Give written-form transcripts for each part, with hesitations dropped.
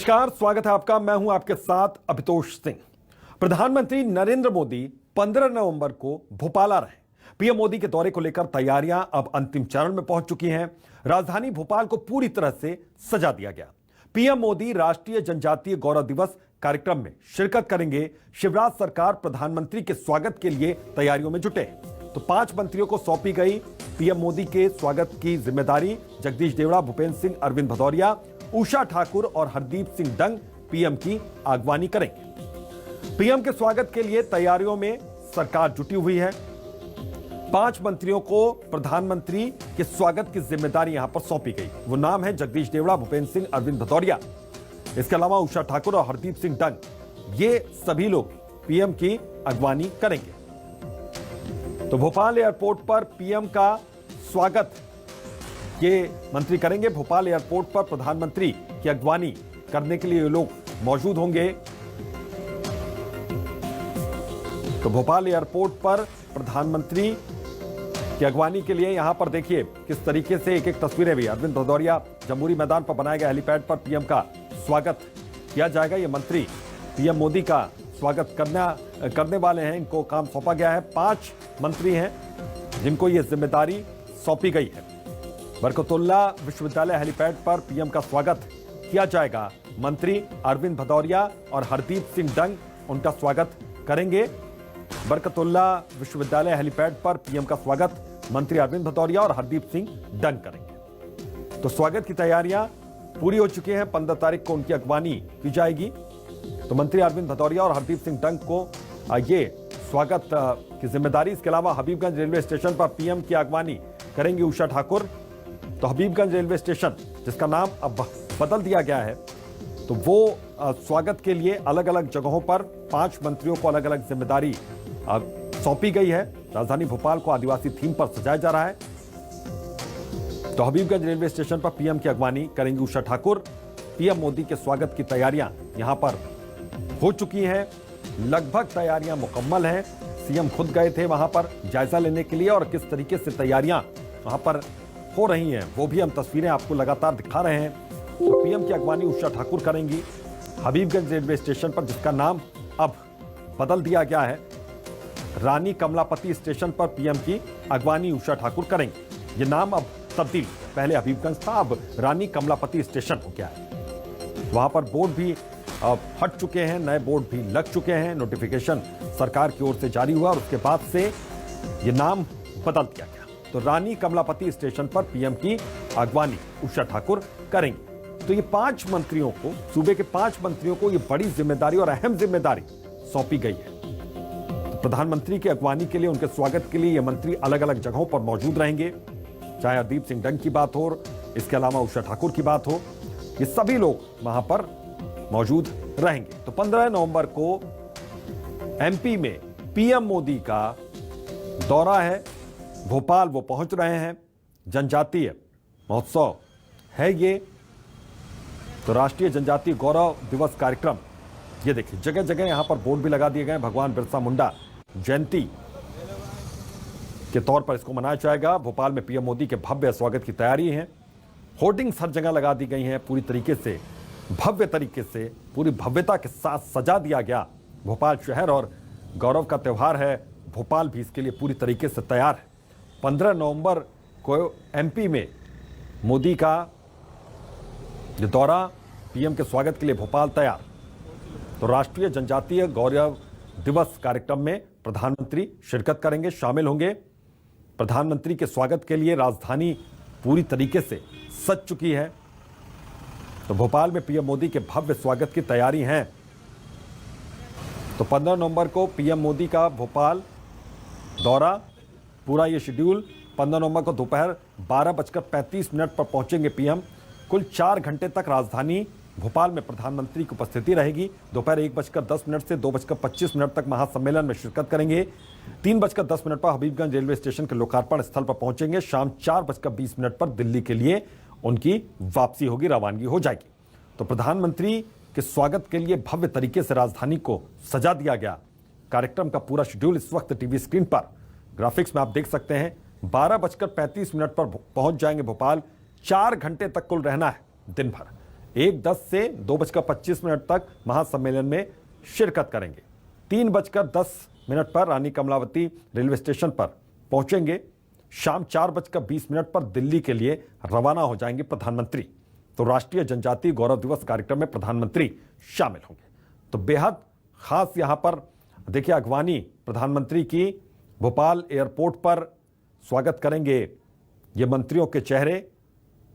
नमस्कार, स्वागत है आपका। मैं हूं आपके साथ अभितोष सिंह। प्रधानमंत्री नरेंद्र मोदी 15 नवंबर को भोपाल आ रहे हैं। पीएम मोदी के दौरे को लेकर तैयारियां अब अंतिम चरण में पहुंच चुकी हैं। राजधानी भोपाल को पूरी तरह से सजा दिया गया। पीएम मोदी राष्ट्रीय जनजातीय गौरव दिवस कार्यक्रम में शिरकत करेंगे। शिवराज सरकार प्रधानमंत्री के स्वागत के लिए तैयारियों में जुटे हैं। तो 5 मंत्रियों को सौंपी गई पीएम मोदी के स्वागत की जिम्मेदारी। जगदीश देवड़ा, भूपेंद्र सिंह, अरविंद भदौरिया, उषा ठाकुर और हरदीप सिंह डंग पीएम की अगवानी करेंगे। पीएम के स्वागत के लिए तैयारियों में सरकार जुटी हुई है। 5 मंत्रियों को प्रधानमंत्री के स्वागत की जिम्मेदारी यहां पर सौंपी गई। वो नाम है जगदीश देवड़ा, भूपेंद्र सिंह, अरविंद भदौरिया, इसके अलावा उषा ठाकुर और हरदीप सिंह डंग। ये सभी लोग पीएम की अगवानी करेंगे। तो भोपाल एयरपोर्ट पर पीएम का स्वागत ये मंत्री करेंगे। भोपाल एयरपोर्ट पर प्रधानमंत्री की अगवानी करने के लिए ये लोग मौजूद होंगे। तो भोपाल एयरपोर्ट पर प्रधानमंत्री की अगवानी के लिए यहां पर देखिए किस तरीके से एक एक तस्वीरें भी। अरविंद भदौरिया, जम्बूरी मैदान पर बनाए गए हेलीपैड पर पीएम का स्वागत किया जाएगा। ये मंत्री पीएम मोदी का स्वागत करने वाले हैं। इनको काम सौंपा गया है। 5 मंत्री हैं जिनको ये जिम्मेदारी सौंपी गई है। बरकतुल्ला विश्वविद्यालय हेलीपैड पर पीएम का स्वागत किया जाएगा। मंत्री अरविंद भदौरिया और हरदीप सिंह डंग उनका स्वागत करेंगे। बरकतुल्ला विश्वविद्यालय हेलीपैड पर पीएम का स्वागत मंत्री अरविंद भदौरिया और हरदीप सिंह डंग करेंगे। तो स्वागत की तैयारियां पूरी हो चुकी हैं। 15 तारीख को उनकी अगवानी की जाएगी। तो मंत्री अरविंद भदौरिया और हरदीप सिंह डंग को ये स्वागत की जिम्मेदारी। इसके अलावा हबीबगंज रेलवे स्टेशन पर पीएम की अगवानी करेंगी उषा ठाकुर। तो हबीबगंज रेलवे स्टेशन, जिसका नाम अब बदल दिया गया है, तो वो स्वागत के लिए अलग अलग जगहों पर 5 मंत्रियों को अलग अलग जिम्मेदारी सौंपी गई है। राजधानी भोपाल को आदिवासी थीम पर सजाया जा रहा है। तो हबीबगंज रेलवे स्टेशन पर पीएम की अगवानी करेंगी उषा ठाकुर। पीएम मोदी के स्वागत की तैयारियां यहां पर हो चुकी हैं। लगभग तैयारियां मुकम्मल हैं। सीएम खुद गए थे वहां पर जायजा लेने के लिए और किस तरीके से तैयारियां वहां पर हो रही हैं वो भी हम तस्वीरें आपको लगातार दिखा रहे हैं। तो पीएम की अगवानी उषा ठाकुर करेंगी हबीबगंज रेलवे स्टेशन पर, जिसका नाम अब बदल दिया गया है। रानी कमलापति स्टेशन पर पीएम की अगवानी उषा ठाकुर करेंगे। ये नाम अब तब्दील, पहले हबीबगंज था, अब रानी कमलापति स्टेशन हो गया है। वहां पर बोर्ड भी हट चुके हैं, नए बोर्ड भी लग चुके हैं। नोटिफिकेशन सरकार की ओर से जारी हुआ और उसके बाद से ये नाम बदल दिया गया। तो रानी कमलापति स्टेशन पर पीएम की अगवानी उषा ठाकुर करेंगे। तो ये 5 मंत्रियों को, सूबे के 5 मंत्रियों को ये बड़ी जिम्मेदारी और अहम जिम्मेदारी सौंपी गई है। तो प्रधानमंत्री की अगवानी के लिए, उनके स्वागत के लिए ये मंत्री अलग अलग जगहों पर मौजूद रहेंगे। चाहे हरदीप सिंह डंग की बात हो, इसके अलावा उषा ठाकुर की बात हो, ये सभी लोग वहां पर मौजूद रहेंगे। तो 15 नवंबर को एमपी में पीएम मोदी का दौरा है। भोपाल वो पहुंच रहे हैं। जनजातीय महोत्सव है ये। तो राष्ट्रीय जनजातीय गौरव दिवस कार्यक्रम, ये देखिए जगह जगह यहां पर बोर्ड भी लगा दिए गए हैं। भगवान बिरसा मुंडा जयंती के तौर पर इसको मनाया जाएगा। भोपाल में पीएम मोदी के भव्य स्वागत की तैयारी है। होर्डिंग्स हर जगह लगा दी गई हैं। पूरी तरीके से, भव्य तरीके से, पूरी भव्यता के साथ सजा दिया गया भोपाल शहर। और गौरव का त्यौहार है, भोपाल भी इसके लिए पूरी तरीके से तैयार है। 15 नवंबर को एमपी में मोदी का ये दौरा, पीएम के स्वागत के लिए भोपाल तैयार। तो राष्ट्रीय जनजातीय गौरव दिवस कार्यक्रम में प्रधानमंत्री शिरकत करेंगे, शामिल होंगे। प्रधानमंत्री के स्वागत के लिए राजधानी पूरी तरीके से सज चुकी है। तो भोपाल में पीएम मोदी के भव्य स्वागत की तैयारी है। तो 15 नवंबर को पीएम मोदी का भोपाल दौरा, पूरा ये शेड्यूल। 15 नवंबर को दोपहर 12:35 पर पहुंचेंगे पीएम। कुल 4 घंटे तक राजधानी भोपाल में प्रधानमंत्री की उपस्थिति रहेगी। दोपहर 1:10 से 2:25 तक महासम्मेलन में शिरकत करेंगे। 3:10 पर हबीबगंज रेलवे स्टेशन के लोकार्पण स्थल पर पहुंचेंगे। शाम 4:20 पर दिल्ली के लिए उनकी वापसी होगी, रवानगी हो जाएगी। तो प्रधानमंत्री के स्वागत के लिए भव्य तरीके से राजधानी को सजा दिया गया। कार्यक्रम का पूरा शेड्यूल इस वक्त टीवी स्क्रीन पर ग्राफिक्स में आप देख सकते हैं। 12:35 पर पहुंच जाएंगे भोपाल। 4 घंटे तक कुल रहना है दिन भर। 1:10 से 2:25 तक महासम्मेलन में शिरकत करेंगे। 3:10 पर रानी कमलावती रेलवे स्टेशन पर पहुंचेंगे। शाम 4:20 पर दिल्ली के लिए रवाना हो जाएंगे प्रधानमंत्री। तो राष्ट्रीय जनजातीय गौरव दिवस कार्यक्रम में प्रधानमंत्री शामिल होंगे। तो बेहद खास यहां पर देखिए, अगवानी प्रधानमंत्री की भोपाल एयरपोर्ट पर स्वागत करेंगे ये मंत्रियों के चेहरे।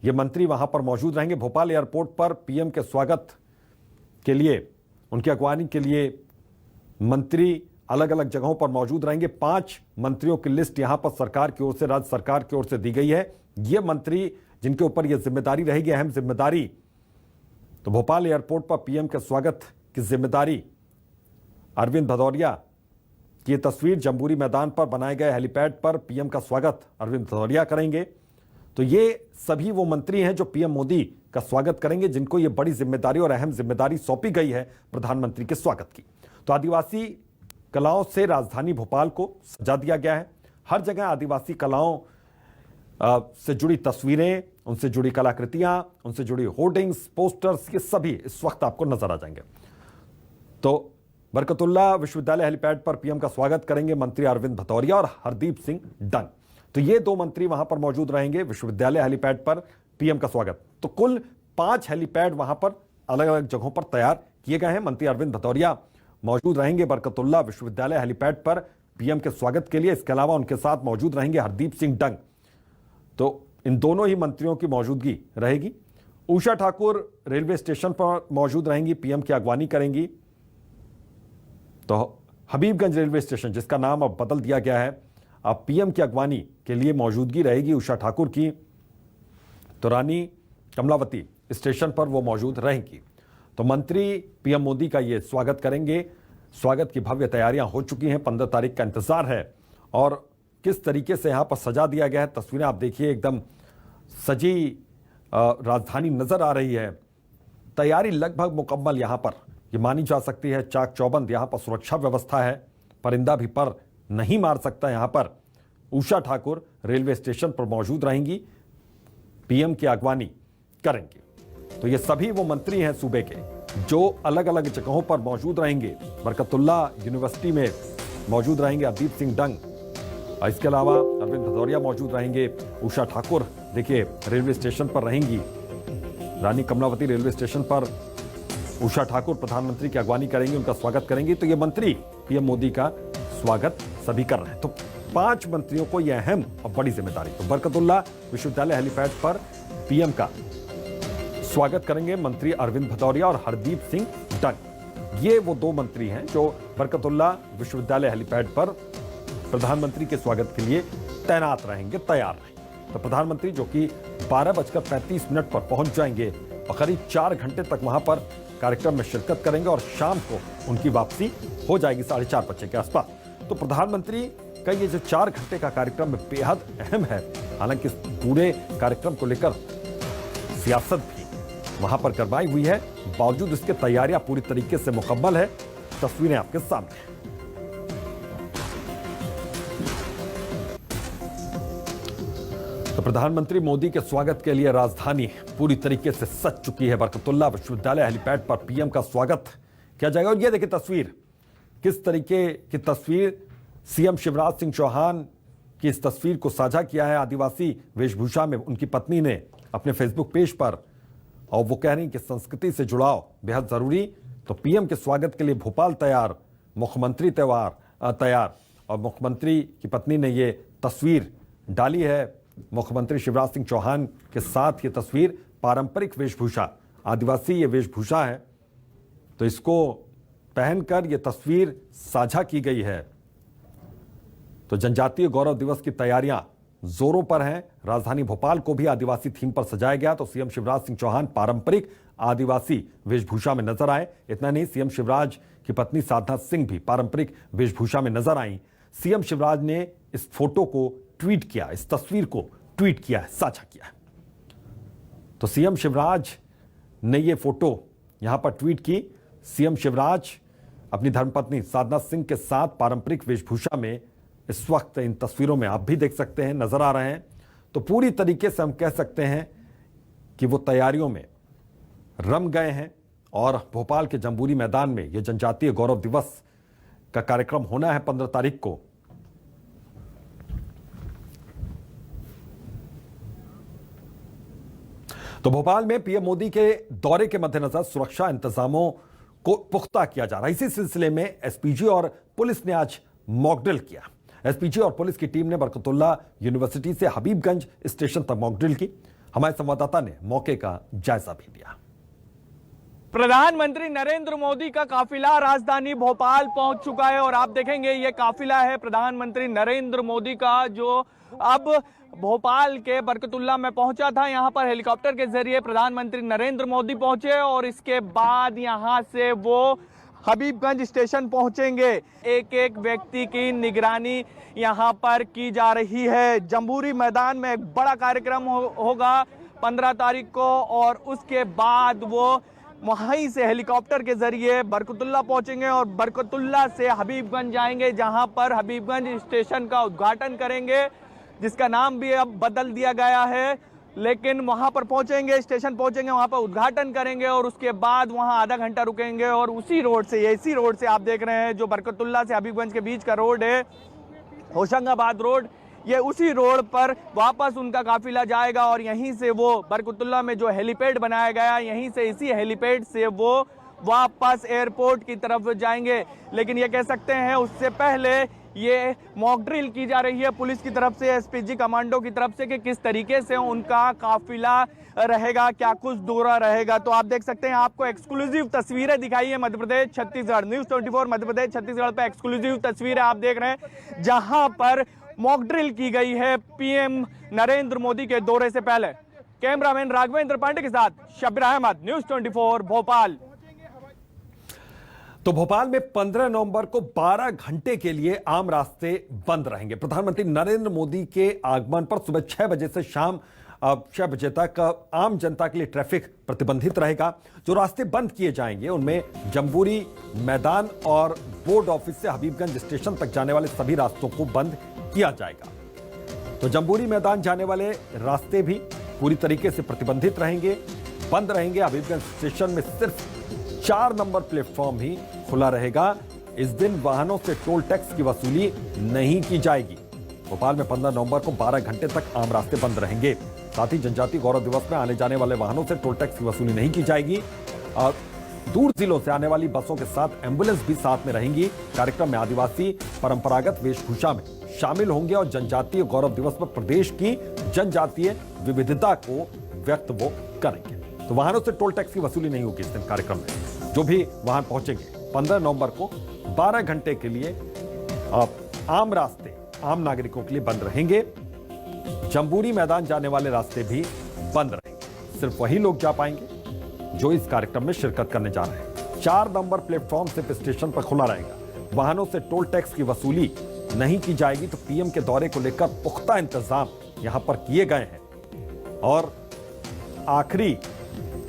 ये मंत्री वहां पर मौजूद रहेंगे। भोपाल एयरपोर्ट पर पीएम के स्वागत के लिए, उनकी अगवानी के लिए मंत्री अलग अलग जगहों पर मौजूद रहेंगे। 5 मंत्रियों की लिस्ट यहां पर सरकार की ओर से, राज्य सरकार की ओर से दी गई है। ये मंत्री जिनके ऊपर यह जिम्मेदारी रहेगी, अहम जिम्मेदारी, तो भोपाल एयरपोर्ट पर पीएम के स्वागत की जिम्मेदारी अरविंद भदौरिया की। ये तस्वीर जम्बूरी मैदान पर बनाए गए हेलीपैड पर पीएम का स्वागत अरविंद भदौरिया करेंगे। तो ये सभी वो मंत्री हैं जो पीएम मोदी का स्वागत करेंगे, जिनको ये बड़ी जिम्मेदारी और अहम जिम्मेदारी सौंपी गई है प्रधानमंत्री के स्वागत की। तो आदिवासी कलाओं से राजधानी भोपाल को सजा दिया गया है। हर जगह आदिवासी कलाओं से जुड़ी तस्वीरें, उनसे जुड़ी कलाकृतियां, उनसे जुड़ी होर्डिंग्स, पोस्टर्स, ये सभी इस वक्त आपको नजर आ जाएंगे। तो बरकतुल्ला विश्वविद्यालय हेलीपैड पर पीएम का स्वागत करेंगे मंत्री अरविंद भदौरिया और हरदीप सिंह डंग। तो ये 2 मंत्री वहां पर मौजूद रहेंगे विश्वविद्यालय हेलीपैड पर पीएम का स्वागत। तो कुल 5 हेलीपैड वहां पर अलग अलग जगहों पर तैयार किए गए हैं। मंत्री अरविंद भदौरिया मौजूद रहेंगे बरकतुल्ला विश्वविद्यालय हेलीपैड पर पीएम के स्वागत के लिए। इसके अलावा उनके साथ मौजूद रहेंगे हरदीप सिंह डंग। तो इन दोनों ही मंत्रियों की मौजूदगी रहेगी। उषा ठाकुर रेलवे स्टेशन पर मौजूद रहेंगी, पीएम की अगवानी करेंगी। तो हबीबगंज रेलवे स्टेशन, जिसका नाम अब बदल दिया गया है, अब पीएम की अगवानी के लिए मौजूदगी रहेगी उषा ठाकुर की। तो रानी कमलावती स्टेशन पर वो मौजूद रहेंगी। तो मंत्री पीएम मोदी का ये स्वागत करेंगे। स्वागत की भव्य तैयारियां हो चुकी हैं, 15 तारीख का इंतजार है। और किस तरीके से यहां पर सजा दिया गया है, तस्वीरें आप देखिए, एकदम सजी राजधानी नजर आ रही है। तैयारी लगभग मुकम्मल यहां पर ये मानी जा सकती है। चाक चौबंद यहां पर सुरक्षा व्यवस्था है, परिंदा भी पर नहीं मार सकता। यहां पर उषा ठाकुर रेलवे स्टेशन पर मौजूद रहेंगी, पीएम की अगवानी करेंगी। तो ये सभी वो मंत्री हैं सूबे के जो अलग अलग जगहों पर मौजूद रहेंगे। बरकतुल्ला यूनिवर्सिटी में मौजूद रहेंगे हरदीप सिंह डंग। इसके अलावा अरविंद भदौरिया मौजूद रहेंगे। उषा ठाकुर देखिए रेलवे स्टेशन पर रहेंगी। रानी कमलावती रेलवे स्टेशन पर उषा ठाकुर प्रधानमंत्री की अगवानी करेंगी, उनका स्वागत करेंगी। तो ये मंत्री पीएम मोदी का स्वागत सभी कर रहे हैं। तो 5 मंत्रियों को यह अहम और बड़ी जिम्मेदारी। तो बरकतुल्ला विश्वविद्यालय हेलीपैड पर पीएम का स्वागत करेंगे मंत्री अरविंद भदौरिया और हरदीप सिंह डंग। ये वो 2 मंत्री हैं जो बरकतुल्ला विश्वविद्यालय हेलीपैड पर प्रधानमंत्री के स्वागत के लिए तैनात रहेंगे, तैयार रहेंगे। तो प्रधानमंत्री जो कि 12:35 पर पहुंच जाएंगे और करीब 4 घंटे तक वहां पर कार्यक्रम में शिरकत करेंगे और शाम को उनकी वापसी हो जाएगी 4:30 बजे के आसपास। तो प्रधानमंत्री का ये जो 4 घंटे का कार्यक्रम बेहद अहम है। हालांकि इस पूरे कार्यक्रम को लेकर सियासत भी वहां पर करवाई हुई है, बावजूद इसके तैयारियां पूरी तरीके से मुकम्मल है। तस्वीरें आपके सामने हैं। तो प्रधानमंत्री मोदी के स्वागत के लिए राजधानी पूरी तरीके से सज चुकी है। बरकतुल्ला विश्वविद्यालय हेलीपैड पर पीएम का स्वागत किया जाएगा। और ये देखिए तस्वीर, किस तरीके की तस्वीर सीएम शिवराज सिंह चौहान की इस तस्वीर को साझा किया है आदिवासी वेशभूषा में उनकी पत्नी ने अपने फेसबुक पेज पर। और वो कह रही कि संस्कृति से जुड़ाव बेहद जरूरी। तो पीएम के स्वागत के लिए भोपाल तैयार, मुख्यमंत्री तैयार। और मुख्यमंत्री की पत्नी ने ये तस्वीर डाली है। मुख्यमंत्री शिवराज सिंह चौहान के साथ ये तस्वीर, पारंपरिक वेशभूषा, आदिवासी ये वेशभूषा है, तो इसको पहनकर ये तस्वीर साझा की गई है। तो जनजातीय गौरव दिवस की तैयारियां जोरों पर हैं। राजधानी भोपाल को भी आदिवासी थीम पर सजाया गया। तो सीएम शिवराज सिंह चौहान पारंपरिक आदिवासी वेशभूषा में नजर आए। इतना नहीं, सीएम शिवराज की पत्नी साधना सिंह भी पारंपरिक वेशभूषा में नजर आई। सीएम शिवराज ने इस फोटो को ट्वीट किया, इस तस्वीर को ट्वीट किया है, साझा किया है। तो सीएम शिवराज ने ये फोटो यहां पर ट्वीट की। सीएम शिवराज अपनी धर्मपत्नी साधना सिंह के साथ पारंपरिक वेशभूषा में इस वक्त इन तस्वीरों में आप भी देख सकते हैं, नजर आ रहे हैं। तो पूरी तरीके से हम कह सकते हैं कि वो तैयारियों में रम गए हैं और भोपाल के जम्बूरी मैदान में यह जनजातीय गौरव दिवस का कार्यक्रम होना है 15 तारीख को। तो भोपाल में पीएम मोदी के दौरे के मद्देनजर सुरक्षा इंतजामों को पुख्ता किया जा रहा है। इसी सिलसिले में एसपीजी और पुलिस ने आज मॉकड्रिल किया। एसपीजी और पुलिस की टीम ने बरकतुल्ला यूनिवर्सिटी से हबीबगंज स्टेशन तक मॉकड्रिल की। हमारे संवाददाता ने मौके का जायजा भी लिया। प्रधानमंत्री नरेंद्र मोदी का काफिला राजधानी भोपाल पहुंच चुका है और आप देखेंगे ये काफिला है प्रधानमंत्री नरेंद्र मोदी का, जो अब भोपाल के बरकतुल्ला में पहुंचा था। यहां पर हेलीकॉप्टर के जरिए प्रधानमंत्री नरेंद्र मोदी पहुंचे और इसके बाद यहां से वो हबीबगंज स्टेशन पहुंचेंगे। एक एक व्यक्ति की निगरानी यहां पर की जा रही है। जम्बूरी मैदान में एक बड़ा कार्यक्रम होगा 15 तारीख को और उसके बाद वो वहीं से हेलीकॉप्टर के जरिए बरकतुल्ला पहुंचेंगे और बरकतुल्ला से हबीबगंज जाएंगे, जहां पर हबीबगंज स्टेशन का उद्घाटन करेंगे, जिसका नाम भी अब बदल दिया गया है। लेकिन वहां पर पहुंचेंगे, स्टेशन पहुंचेंगे, वहां पर उद्घाटन करेंगे और उसके बाद वहां आधा घंटा रुकेंगे और उसी रोड से, इसी रोड से आप देख रहे हैं जो बरकतुल्ला से हबीबगंज के बीच का रोड है, होशंगाबाद रोड, ये उसी रोड पर वापस उनका काफिला जाएगा और यहीं से वो बरकतुल्ला में जो हेलीपैड बनाया गया, यहीं से, इसी हेलीपैड से वो वापस एयरपोर्ट की तरफ जाएंगे। लेकिन ये कह सकते हैं उससे पहले ये मॉक ड्रिल की जा रही है पुलिस की तरफ से, एसपीजी कमांडो की तरफ से, कि किस तरीके से उनका काफिला रहेगा, क्या कुछ दौरा रहेगा। तो आप देख सकते हैं, आपको एक्सक्लूसिव तस्वीरें दिखाई है मध्य प्रदेश छत्तीसगढ़, न्यूज़ 24 मध्य प्रदेश छत्तीसगढ़ पे एक्सक्लूसिव तस्वीरें आप देख रहे हैं, जहां पर मॉक ड्रिल की गई है पीएम नरेंद्र मोदी के दौरे से पहले। कैमरामैन राघवेंद्र पांडे के साथ शब्बीर अहमद, न्यूज़ 24 भोपाल। तो भोपाल में 15 नवंबर को 12 घंटे के लिए आम रास्ते बंद रहेंगे। प्रधानमंत्री नरेंद्र मोदी के आगमन पर सुबह 6 बजे से शाम 6 बजे तक आम जनता के लिए ट्रैफिक प्रतिबंधित रहेगा। जो रास्ते बंद किए जाएंगे उनमें जम्बूरी मैदान और बोर्ड ऑफिस से हबीबगंज स्टेशन तक जाने वाले सभी रास्तों को बंद किया जाएगा। तो जम्बूरी मैदान जाने वाले रास्ते भी पूरी तरीके से प्रतिबंधित रहेंगे, बंद रहेंगे। हबीबगंज स्टेशन में सिर्फ 4 नंबर प्लेटफॉर्म ही खुला रहेगा। इस दिन वाहनों से टोल टैक्स की वसूली नहीं की जाएगी। भोपाल में 15 नवंबर को 12 घंटे तक आम रास्ते बंद रहेंगे। साथ ही जनजातीय गौरव दिवस में आने जाने वाले वाहनों से टोल टैक्स की वसूली नहीं की जाएगी। और दूर जिलों से आने वाली बसों के साथ एम्बुलेंस भी साथ में रहेंगी। कार्यक्रम में आदिवासी परंपरागत वेशभूषा में शामिल होंगे और जनजातीय गौरव दिवस पर प्रदेश की जनजातीय विविधता को व्यक्त वो करेंगे। तो वाहनों से टोल टैक्स की वसूली नहीं होगी इस दिन कार्यक्रम में। जो भी वाहन पहुंचेंगे 15 नवंबर को 12 घंटे के लिए आम रास्ते आम नागरिकों के लिए बंद रहेंगे। जम्बूरी मैदान जाने वाले रास्ते भी बंद रहेंगे। सिर्फ वही लोग जा पाएंगे जो इस कार्यक्रम में शिरकत करने जा रहे हैं। 4 नंबर प्लेटफॉर्म सिर्फ स्टेशन पर खुला रहेगा। वाहनों से टोल टैक्स की वसूली नहीं की जाएगी। तो पीएम के दौरे को लेकर पुख्ता इंतजाम यहां पर किए गए हैं और आखिरी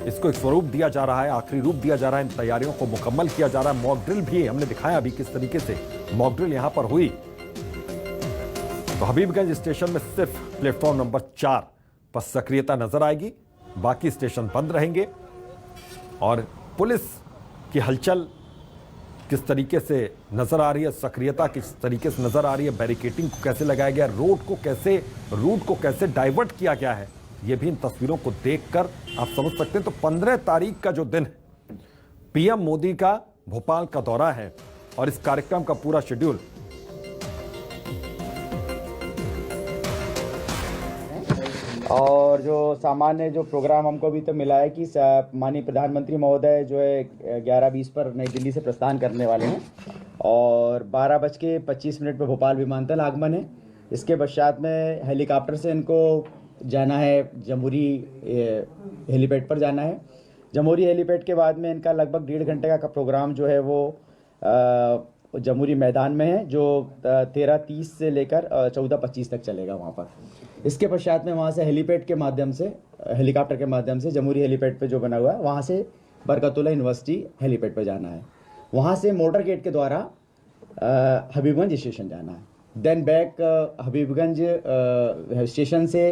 इसको एक स्वरूप दिया जा रहा है, आखिरी रूप दिया जा रहा है। इन तैयारियों को मुकम्मल किया जा रहा है। मॉक ड्रिल भी हमने दिखाया अभी किस तरीके से मॉक ड्रिल यहां पर हुई। तो हबीबगंज स्टेशन में सिर्फ प्लेटफॉर्म नंबर 4 पर सक्रियता नजर आएगी, बाकी स्टेशन बंद रहेंगे। और पुलिस की हलचल किस तरीके से नजर आ रही है, सक्रियता किस तरीके से नजर आ रही है, बैरिकेटिंग को कैसे लगाया गया, रूट को कैसे डाइवर्ट किया गया है, ये भी इन तस्वीरों को देखकर आप समझ सकते हैं। तो 15 तारीख का जो दिन है, पीएम मोदी का भोपाल का दौरा है और इस कार्यक्रम का पूरा शेड्यूल और जो सामान्य जो प्रोग्राम हमको अभी तो मिला है कि माननीय प्रधानमंत्री महोदय जो है 11:20 पर नई दिल्ली से प्रस्थान करने वाले हैं और 12:25 पे भोपाल विमानतल आगमन है। इसके पश्चात में हेलीकॉप्टर से इनको जाना है जम्बूरी हेलीपैड पर जाना है। जम्बूरी हेलीपैड के बाद में इनका लगभग 1.5 घंटे का प्रोग्राम जो है वो जम्बूरी मैदान में है, जो 13:30 से लेकर 14:25 तक चलेगा वहाँ पर। इसके पश्चात में वहाँ से हेलीपैड के माध्यम से, हेलीकॉप्टर के माध्यम से जम्बूरी हेलीपैड पे जो बना हुआ है वहाँ से बरकतुल्ला यूनिवर्सिटी हेलीपैड पे जाना है। वहाँ से मोटर गेट के द्वारा हबीबगंज स्टेशन जाना है। देन बैक हबीबगंज स्टेशन से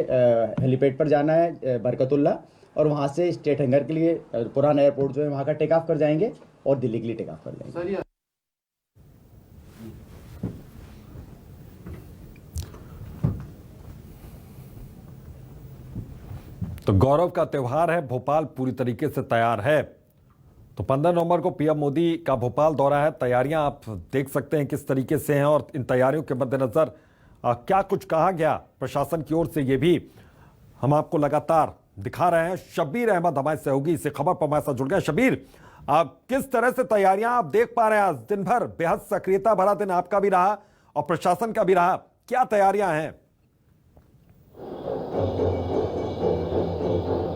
हेलीपैड पर जाना है बरकतुल्ला और वहाँ से स्टेट हैंगर के लिए पुराना एयरपोर्ट जो है वहाँ का टेक ऑफ कर जाएंगे और दिल्ली के लिए टेक ऑफ कर जाएंगे। तो गौरव का त्योहार है, भोपाल पूरी तरीके से तैयार है। तो 15 नवंबर को पीएम मोदी का भोपाल दौरा है। तैयारियां आप देख सकते हैं किस तरीके से हैं और इन तैयारियों के मद्देनजर क्या कुछ कहा गया प्रशासन की ओर से, ये भी हम आपको लगातार दिखा रहे हैं। शबीर अहमद हमारे सहयोगी इस खबर पर हमारे साथ जुड़ गए। शबीर, आप किस तरह से तैयारियां आप देख पा रहे हैं? आज दिन भर बेहद सक्रियता भरा दिन आपका भी रहा और प्रशासन का भी रहा, क्या तैयारियां हैं?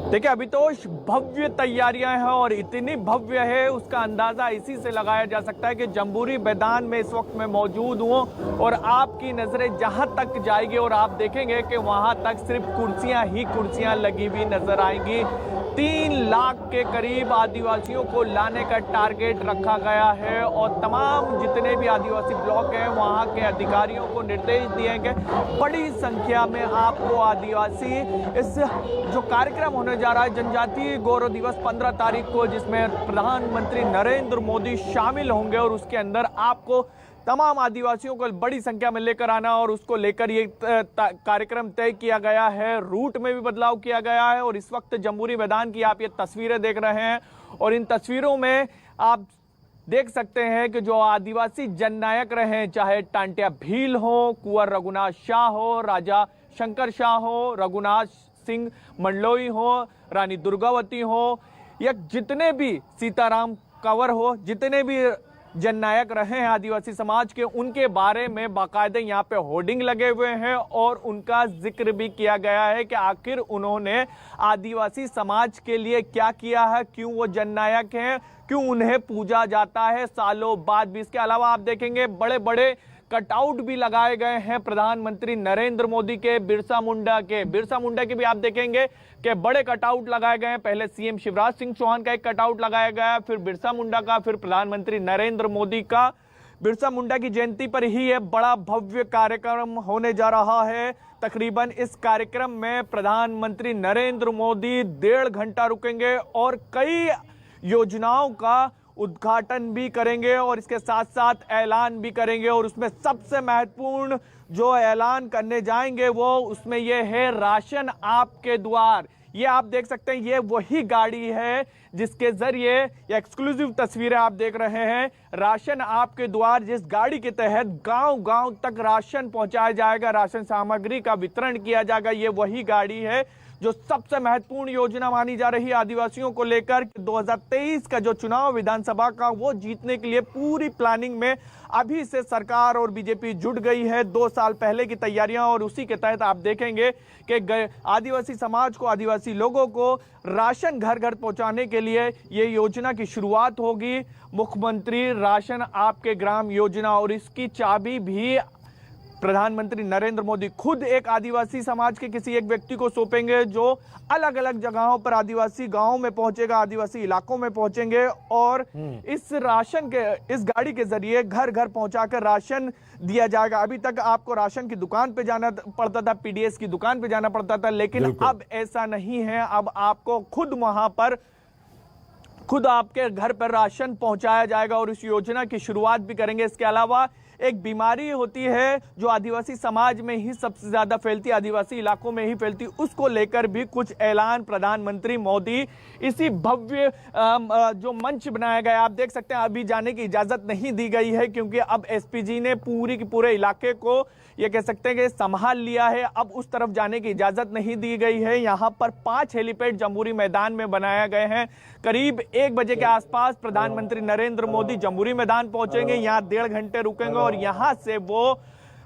देखिए, अभी तो भव्य तैयारियां हैं और इतनी भव्य है उसका अंदाजा इसी से लगाया जा सकता है कि जम्बूरी मैदान में इस वक्त मैं मौजूद हूं और आपकी नजरें जहां तक जाएगी और आप देखेंगे कि वहां तक सिर्फ कुर्सियां ही कुर्सियां लगी हुई नजर आएंगी। 3 लाख के करीब आदिवासियों को लाने का टारगेट रखा गया है और तमाम जितने भी आदिवासी ब्लॉक हैं वहां के अधिकारियों को निर्देश दिए गए। बड़ी संख्या में आपको आदिवासी इस जो कार्यक्रम होने जा रहा है जनजातीय गौरव दिवस 15 तारीख को, जिसमें प्रधानमंत्री नरेंद्र मोदी शामिल होंगे और उसके अंदर आपको तमाम आदिवासियों को बड़ी संख्या में लेकर आना और उसको लेकर ये कार्यक्रम तय किया गया है। रूट में भी बदलाव किया गया है और इस वक्त जम्बूरी मैदान की आप ये तस्वीरें देख रहे हैं और इन तस्वीरों में आप देख सकते हैं कि जो आदिवासी जननायक रहे, चाहे टांटिया भील हो, कुंवर रघुनाथ शाह हो, राजा शंकर शाह हो, रघुनाथ सिंह मंडलोई हो, रानी दुर्गावती हो, या जितने भी सीताराम कंवर हो, जितने भी जननायक रहे हैं आदिवासी समाज के, उनके बारे में बाकायदे यहाँ पे होर्डिंग लगे हुए हैं और उनका जिक्र भी किया गया है कि आखिर उन्होंने आदिवासी समाज के लिए क्या किया है, क्यों वो जननायक हैं, क्यों उन्हें पूजा जाता है सालों बाद भी। इसके अलावा आप देखेंगे बड़े बड़े कटआउट भी लगाए गए हैं प्रधानमंत्री नरेंद्र मोदी के, बिरसा मुंडा के भी आप देखेंगे कि बड़े कटआउट लगाए गए हैं। पहले सीएम शिवराज सिंह चौहान का एक कटआउट लगाया गया, फिर बिरसा मुंडा का, फिर प्रधानमंत्री नरेंद्र मोदी का। बिरसा मुंडा की जयंती पर ही यह बड़ा भव्य कार्यक्रम होने जा रहा है। तकरीबन इस कार्यक्रम में प्रधानमंत्री नरेंद्र मोदी 1.5 घंटा रुकेंगे और कई योजनाओं का उद्घाटन भी करेंगे और इसके साथ साथ ऐलान भी करेंगे और उसमें सबसे महत्वपूर्ण जो ऐलान करने जाएंगे वो उसमें ये है राशन आपके द्वार। ये आप देख सकते हैं, ये वही गाड़ी है जिसके जरिए ये एक्सक्लूसिव तस्वीरें आप देख रहे हैं, राशन आपके द्वार, जिस गाड़ी के तहत गांव-गांव तक राशन पहुंचाया जाएगा, राशन सामग्री का वितरण किया जाएगा। ये वही गाड़ी है जो सबसे महत्वपूर्ण योजना मानी जा रही है आदिवासियों को लेकर। 2023 का जो चुनाव विधानसभा का वो जीतने के लिए पूरी प्लानिंग में अभी से सरकार और बीजेपी जुट गई है। 2 साल पहले की तैयारियां और उसी के तहत आप देखेंगे कि आदिवासी समाज को, आदिवासी लोगों को राशन घर घर पहुंचाने के लिए ये योजना की शुरुआत होगी। मुख्यमंत्री राशन आपके ग्राम योजना, और इसकी चाबी भी प्रधानमंत्री नरेंद्र मोदी खुद एक आदिवासी समाज के किसी एक व्यक्ति को सौंपेंगे जो अलग अलग जगहों पर आदिवासी गांवों में पहुंचेगा, आदिवासी इलाकों में पहुंचेंगे और इस राशन के, इस गाड़ी के जरिए घर घर पहुंचाकर राशन दिया जाएगा। अभी तक आपको राशन की दुकान पे जाना पड़ता था, पीडीएस की दुकान पे जाना पड़ता था, लेकिन अब ऐसा नहीं है। अब आपको खुद वहां पर, खुद आपके घर पर राशन पहुंचाया जाएगा और इस योजना की शुरुआत भी करेंगे। इसके अलावा एक बीमारी होती है जो आदिवासी समाज में ही सबसे ज्यादा फैलती, आदिवासी इलाकों में ही फैलती, उसको लेकर भी कुछ ऐलान प्रधानमंत्री मोदी इसी भव्य जो मंच बनाया गया, आप देख सकते हैं अभी जाने की इजाजत नहीं दी गई है क्योंकि अब एसपीजी ने पूरी के पूरे इलाके को ये कह सकते हैं कि संभाल लिया है। अब उस तरफ जाने की इजाजत नहीं दी गई है। यहाँ पर 5 हेलीपैड जम्बूरी मैदान में बनाए गए हैं। करीब 1 बजे के आसपास प्रधानमंत्री नरेंद्र मोदी जम्बूरी मैदान पहुंचेंगे, यहाँ 1.5 घंटे रुकेंगे और यहाँ से वो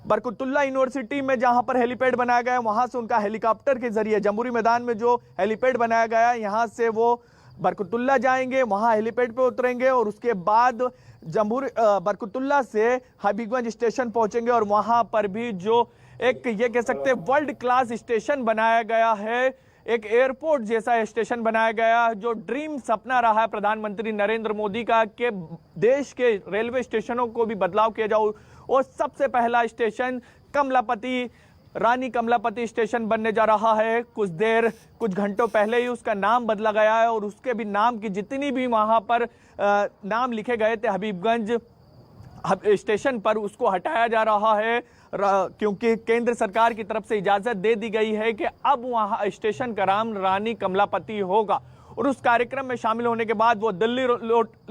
बरकतुल्ला यूनिवर्सिटी में जहां पर हेलीपैड बनाया गया है वहां से उनका हेलीकॉप्टर के जरिए, जम्बूरी मैदान में जो हेलीपैड बनाया गया है यहाँ से वो बरकतुल्ला जाएंगे, वहां हेलीपैड पे उतरेंगे और उसके बाद बरकतुल्ला से हबीबगंज स्टेशन पहुंचेंगे और वहां पर भी जो एक ये कह सकते हैं वर्ल्ड क्लास स्टेशन बनाया गया है, एक एयरपोर्ट जैसा स्टेशन बनाया गया, जो ड्रीम सपना रहा है प्रधानमंत्री नरेंद्र मोदी का कि देश के रेलवे स्टेशनों को भी बदलाव किया जाए। और सबसे पहला स्टेशन कमलापति रानी कमलापति स्टेशन बनने जा रहा है। कुछ घंटों पहले ही उसका नाम बदला गया है और उसके भी नाम की जितनी भी वहां पर नाम लिखे गए थे हबीबगंज स्टेशन पर, उसको हटाया जा रहा है क्योंकि केंद्र सरकार की तरफ से इजाजत दे दी गई है कि अब वहां स्टेशन का नाम रानी कमलापति होगा और उस कार्यक्रम में शामिल होने के बाद वो दिल्ली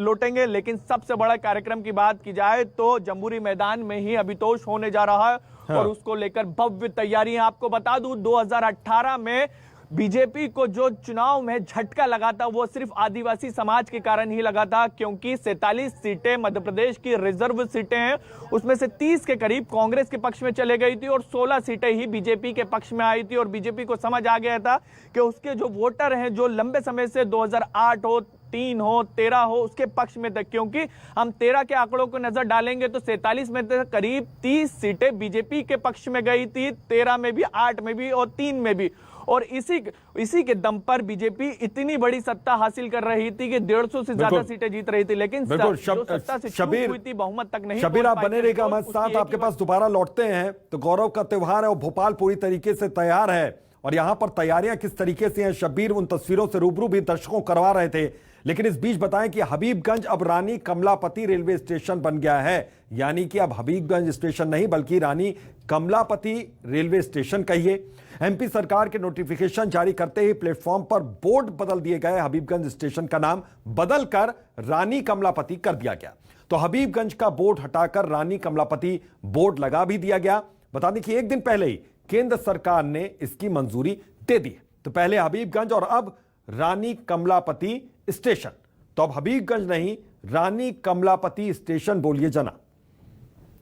लौटेंगे। लेकिन सबसे बड़ा कार्यक्रम की बात की जाए तो जम्बूरी मैदान में ही अभितोष होने जा रहा है। हाँ। और उसको लेकर भव्य तैयारियां। आपको बता दूं 2018 में बीजेपी को जो चुनाव में झटका लगा था वो सिर्फ आदिवासी समाज के कारण ही लगा था, क्योंकि 47 सीटें मध्य प्रदेश की रिजर्व सीटें हैं, उसमें से 30 के करीब कांग्रेस के पक्ष में चले गई थी और 16 सीटें ही बीजेपी के पक्ष में आई थी। और बीजेपी को समझ आ गया था कि उसके जो वोटर हैं जो लंबे समय से 2008 हो 3 हो 13 हो उसके पक्ष में तक, क्योंकि हम 13 के आंकड़ों को नजर डालेंगे तो 47 में से करीब 30 सीटें बीजेपी के पक्ष में गई थी, 13 में भी, 8 में भी और 3 में भी। और इसी के दम पर बीजेपी इतनी बड़ी सत्ता हासिल कर रही थी कि 150 से ज्यादा सीटें जीत रही थी। लेकिन सत्ता से चूक हुई थी, बहुमत तक नहीं। शबीर, आप बने रहिएगा हमारे साथ, आपके पास दोबारा लौटते हैं। तो गौरव का त्योहार है और भोपाल पूरी तरीके से तैयार है और यहां पर तैयारियां किस तरीके से हैं शबीर उन तस्वीरों से रूबरू भी दर्शकों करवा रहे थे। लेकिन इस बीच बताएं कि हबीबगंज अब रानी कमलापति रेलवे स्टेशन बन गया है, यानी कि अब हबीबगंज स्टेशन नहीं बल्कि रानी कमलापति रेलवे स्टेशन कहिए। एमपी सरकार के नोटिफिकेशन जारी करते ही प्लेटफॉर्म पर बोर्ड बदल दिए गए, हबीबगंज स्टेशन का नाम बदलकर रानी कमलापति कर दिया गया। तो हबीबगंज का बोर्ड हटाकर रानी कमलापति बोर्ड लगा भी दिया गया। बता दें कि एक दिन पहले ही केंद्र सरकार ने इसकी मंजूरी दे दी। तो पहले हबीबगंज और अब रानी कमलापति स्टेशन। तो अब हबीबगंज नहीं, रानी कमलापति स्टेशन बोलिए जना।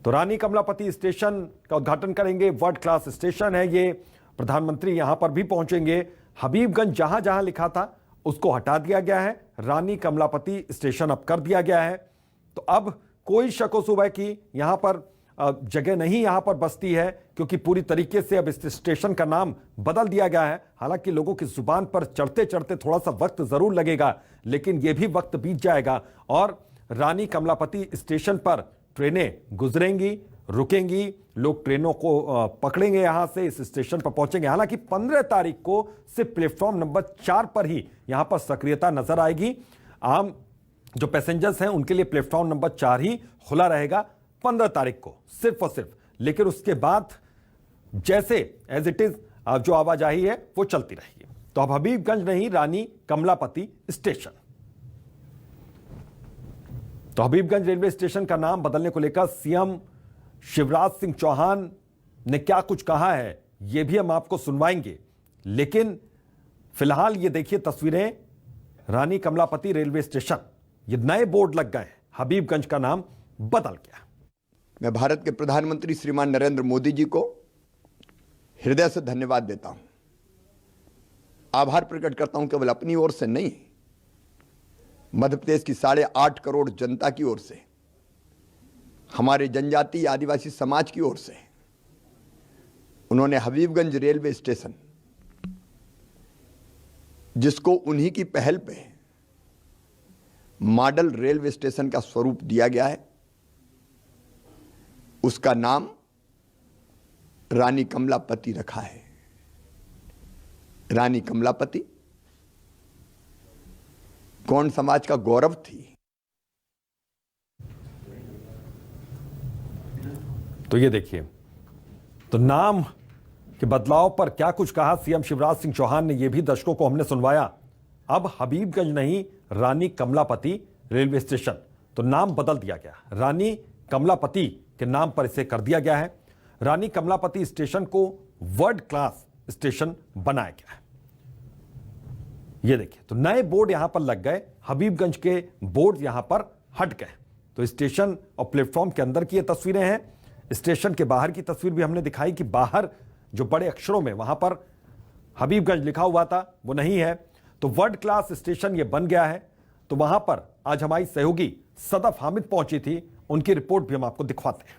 तो रानी कमलापति स्टेशन का उद्घाटन करेंगे। वर्ल्ड क्लास स्टेशन है ये, प्रधानमंत्री यहां पर भी पहुंचेंगे। हबीबगंज जहां जहां लिखा था उसको हटा दिया गया है, रानी कमलापति स्टेशन अब कर दिया गया है। तो अब कोई शक सुबह की यहां पर जगह नहीं यहां पर बसती है, क्योंकि पूरी तरीके से अब इस स्टेशन का नाम बदल दिया गया है। हालांकि लोगों की जुबान पर चढ़ते चढ़ते थोड़ा सा वक्त जरूर लगेगा, लेकिन यह भी वक्त बीत जाएगा और रानी कमलापति स्टेशन पर ट्रेनें गुजरेंगी, रुकेंगी, लोग ट्रेनों को पकड़ेंगे, यहां से इस स्टेशन पर पहुंचेंगे। हालांकि 15 तारीख को सिर्फ प्लेटफॉर्म नंबर 4 पर ही यहां पर सक्रियता नजर आएगी। आम जो पैसेंजर्स हैं उनके लिए प्लेटफॉर्म नंबर 4 ही खुला रहेगा 15 तारीख को सिर्फ और सिर्फ। लेकिन उसके बाद जैसे एज इट इज जो आवाजाही है वो चलती रहेगी। तो अब हबीबगंज नहीं, रानी कमलापति स्टेशन। तो हबीबगंज रेलवे स्टेशन का नाम बदलने को लेकर सीएम शिवराज सिंह चौहान ने क्या कुछ कहा है यह भी हम आपको सुनवाएंगे। लेकिन फिलहाल ये देखिए तस्वीरें, रानी कमलापति रेलवे स्टेशन, ये नए बोर्ड लग गए, हबीबगंज का नाम बदल गया। मैं भारत के प्रधानमंत्री श्रीमान नरेंद्र मोदी जी को हृदय से धन्यवाद देता हूं, आभार प्रकट करता हूं, केवल अपनी ओर से नहीं, मध्य प्रदेश की 8.5 करोड़ जनता की ओर से, हमारे जनजातीय आदिवासी समाज की ओर से। उन्होंने हबीबगंज रेलवे स्टेशन, जिसको उन्हीं की पहल पे मॉडल रेलवे स्टेशन का स्वरूप दिया गया है, उसका नाम रानी कमलापति रखा है। रानी कमलापति गौंड समाज का गौरव थी। तो ये देखिए, तो नाम के बदलाव पर क्या कुछ कहा सीएम शिवराज सिंह चौहान ने, यह भी दर्शकों को हमने सुनवाया। अब हबीबगंज नहीं, रानी कमलापति रेलवे स्टेशन। तो नाम बदल दिया गया, रानी कमलापति के नाम पर इसे कर दिया गया है। रानी कमलापति स्टेशन को वर्ल्ड क्लास स्टेशन बनाया गया है। ये देखिए, तो नए बोर्ड यहां पर लग गए, हबीबगंज के बोर्ड यहां पर हट गए। तो स्टेशन और प्लेटफॉर्म के अंदर की ये तस्वीरें हैं। स्टेशन के बाहर की तस्वीर भी हमने दिखाई कि बाहर जो बड़े अक्षरों में वहां पर हबीबगंज लिखा हुआ था वो नहीं है। तो वर्ल्ड क्लास स्टेशन ये बन गया है। तो वहां पर आज हमारी सहयोगी सदफ हामिद पहुंची थी, उनकी रिपोर्ट भी हम आपको दिखवाते हैं।